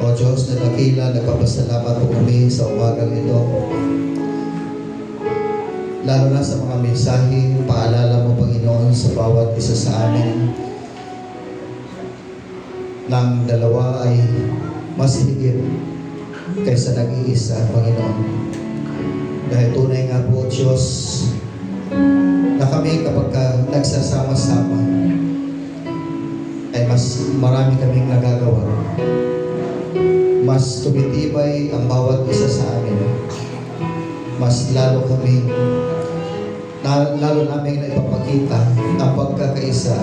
O Diyos na dakila, nagpapasalamat po kami sa umagang ito. Lalo na sa mga mensahe, paalala mo Panginoon sa bawat isa sa amin ng dalawa ay mas higit kaysa nag-iisa, Panginoon. Dahil tunay nga po, Diyos, na kami kapag nagsasama-sama ay mas marami kaming nagagawa. Mas tumitibay ang bawat isa sa amin. Mas lalo kami lalo namin na ipapakita ang pagkakaisa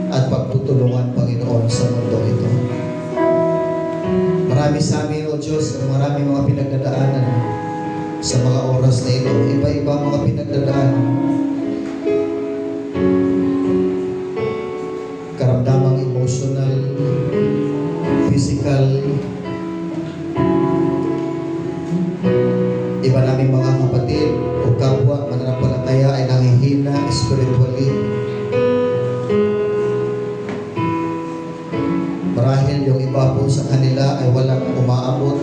at pagtutulungan, Panginoon, sa mundo ito. Marami sa amin, O Diyos, ang marami mga pinagdadaanan sa mga oras na ito. Iba-iba mga pinagdadaanan. Karamdamang emotional, physical. Iba namin mga kapatid o kapwa mananampalataya ay nangihina spiritually. Marahil yung iba po sa kanila ay walang umaabot,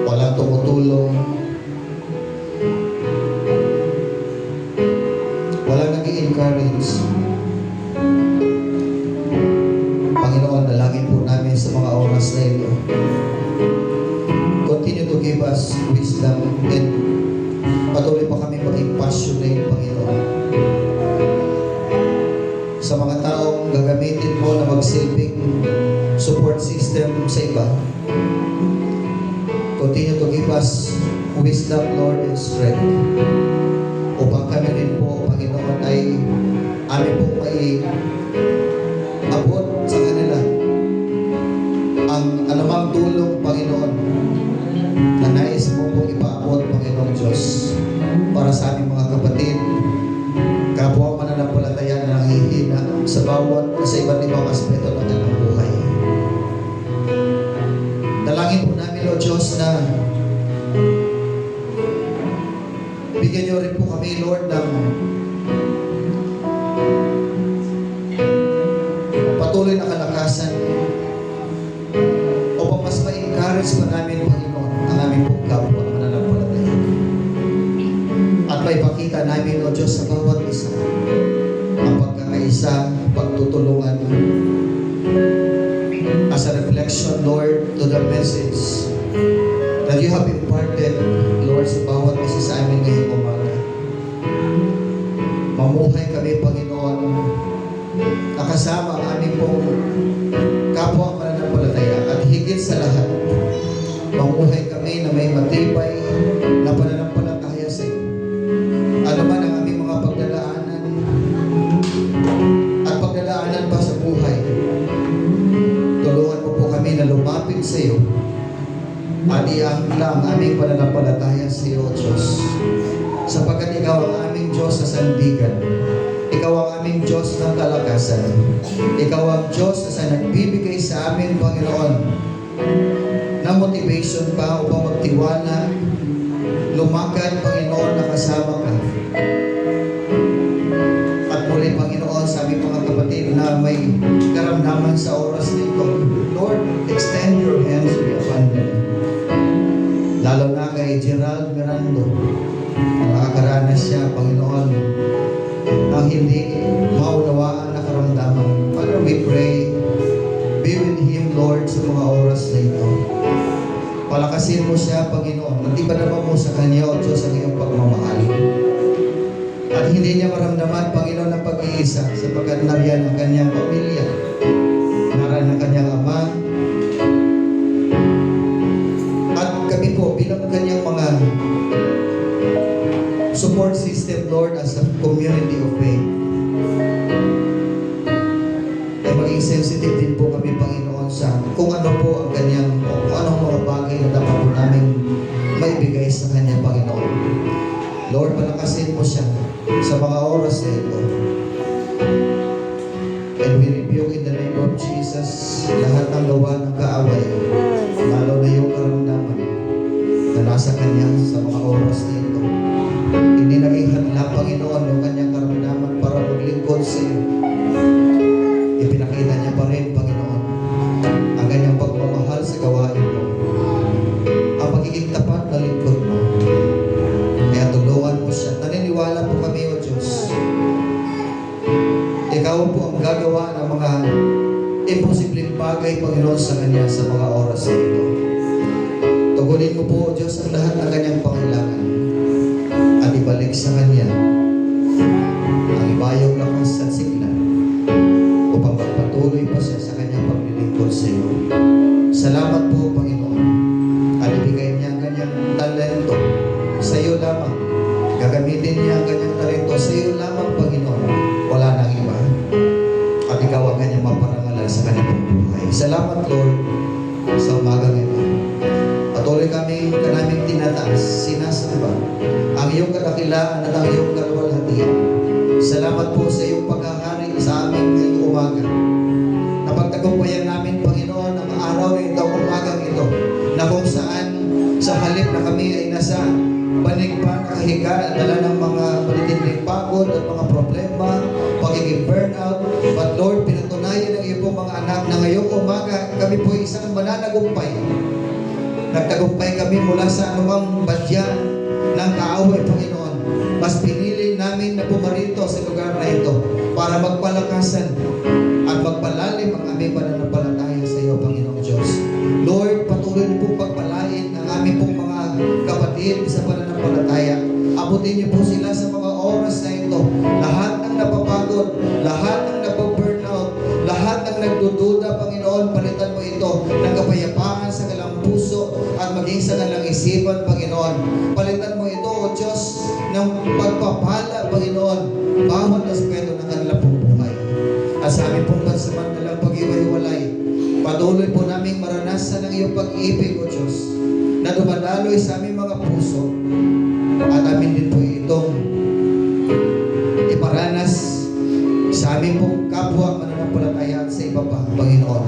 walang tumutulong, walang nag-i-encourage. Panginoon, dalangin po namin sa mga oras na ito. Continue to give us wisdom and patuloy pa kami maging passionate, Panginoon, sa mga taong gagamitin mo na magsilbing support system sa iba. Continue to give us wisdom, Lord, and strength upang kami rin po, Panginoon, ay amin po may abot sa kanila ang anumang tulong, Panginoon, na nais mo pong ipaabot, Panginoong Diyos, para sa aming mga kapatid, kapwa mananampalataya na nanghihina sa iba't ibang aspeto ng kanilang buhay. Dalangin po namin, O Diyos, na bigyan niyo rin po kami, Lord, ng patuloy na kalakasan upang mas ma-encourage pa namin, Panginoon, ang aming pong kapwa na mananampalataya. At maipakita namin, O Diyos, sa bawat isa ang pagkakaisa, pagtutulungan as a reflection, Lord, to the message that you have imparted, Lord, sa bawat isa sa amin ngayong umaga. Mamuhay kami, Panginoon, nakasama ang aming pong kapwa mananampalataya at higit sa lahat, mamuhay kami na may matibay na pananampalataya sa iyo. Ano man ang aming mga pagdadaanan at pagdadaanan pa sa buhay, tulungan mo po kami na lumapit sa iyo at iangkla ang aming pananampalataya sa iyo, Diyos. Sapagkat ikaw ang aming Diyos sa sandigan. Ikaw ang aming Diyos ng kalakasan. Ikaw ang Diyos na nagbibigay sa amin, Panginoon, na motivation pa upang magtiwala, lumakad, Panginoon, na kasama ka. At muli, Panginoon, sa aming mga kapatid na may karamdaman sa oras nito, Lord, extend your hands to be abundant. Lalo na kay Gerald Mirando, nakakaranas siya, Panginoon, ang hindi maunawaan na karamdaman. Father, we pray, be with him, Lord, sa mga oras na ito. Palakasin mo siya, Panginoon. Magtibanaman mo sa kanya, O Diyos, ang iyong pagmamahal. At hindi niya maramdaman, Panginoon, ang pag-iisa sapagkat nariyan ang kanyang pamilya, nariyan ang kanyang ama, at kami po, bilang kanyang mga support system, Lord, as a community of faith. Ay maging sensitive din po kami, Panginoon, sa kung ano po ang kanyang, kung anong mga bagay na dapat po namin maibigay sa kanya, Panginoon. Lord, palakasin mo siya sa mga oras na ito. And we rebuke in the name of Jesus lahat ng gawa ng kaaway, lalo na yung karamdaman na nasa kanya sa mga oras na ito. Hindi naging hadla, Panginoon, yung kanyang karamdaman para maglingkod sa iyo. Ipinakita niya pa rin, Panginoon, ang kanyang pagmamahal imposibleng bagay, Panginoon, sa kanya sa mga oras na ito. Tugunin mo po, Diyos, ang lahat ng kanyang pangailangan at ibalik sa kanya ang ibayong lakas at sigla upang magpatuloy pa siya sa kanyang paglilingkod sa iyo. Salamat po, Panginoon, at ibigay niya ang kanyang talento sa iyo lamang. Gagamitin niya ang kanyang talento sa iyo lamang, Panginoon. Wala nang iba. At ikaw ang kanyang maparangalan sa kanyang buhay. Salamat, Lord, sa umagang ito. Patuloy kami kanaming tinataas, sinasamba ang iyong kadakilaan at ang iyong kaluwalhatian. Salamat po sa iyong paghahari sa aming ngayong umaga. Napagtagumpayan namin, Panginoon, ang araw na ito, umagang ito, na kung saan sa halip na kami ay nasa banig pa, nakahiga, dala ng mga matitinding pagod at mga problema, pagiging burnout. But Lord, pinatunayan ng iyo po mga anak na ngayong umaga, kami po isang mananagumpay. Nagtagumpay kami mula sa anumang badyan ng kaaway, Panginoon. Mas pinili namin na pumarito sa lugar na ito para magpalakasan at magpalalim ang aming pananampalataya sa iyo, Panginoong Diyos. Lord, patuloy niyo pong pagpalain ang aming pong mga kapatid sa pananampalataya. Abutin niyo po sila sa mga oras na ito. Lahat ng napapagod, lahat ng napaburnout, lahat ng nagdududa, Panginoon, palitan mo ito ng kapayapaan sa kanilang puso at maging sa kanilang isipan, Panginoon. Palitan mo ito, O Diyos, ng pagpapala, Panginoon, bawat aspeto ng kanilang buhay. At sa aming pong pansamantalang pag-iwalay, patuloy po naming maranasan ang iyong pag-ibig, O Diyos, na dumadaloy sa aming mga puso. At amin din po itong iparanas sa aming pong kapwa mananampalataya sa iba pa, Panginoon.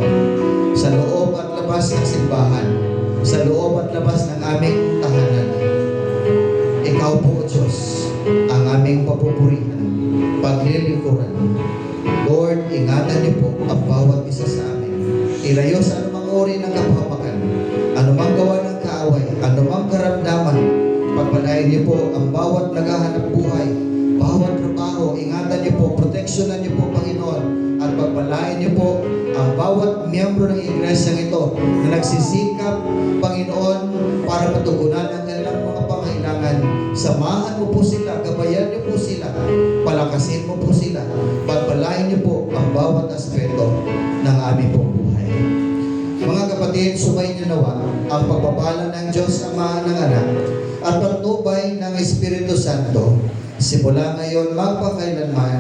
Sa loob at labas ng simbahan, sa loob at labas ng aming tahanan. Ikaw po, Diyos, ang aming papupurihan, paglilingkuran. Lord, ingatan niyo po ang bawat isa sa amin. Ilayo sa anumang uri ng kapahamakan, anumang gawa ng kaaway, anumang karamdaman. Pagpalain niyo po ang bawat naghahanap buhay, bawat trabaho. Ingatan niyo po, proteksyonan niyo po, Panginoon. At pagpalain niyo po ang bawat miyembro ng iglesyang ito na nagsisikap, Panginoon, para matugunan ang kanilang mga pangailangan. Samahan mo po sila, gabayan niyo po sila, palakasin mo po sila. Pagpalain niyo po ang bawat aspeto ng aming pong buhay. Mga kapatid, sumayin niyo nawa ang pagpapala ng Diyos Ama ng Anak at pagtubay ng Espiritu Santo simula ngayon magpakailanman.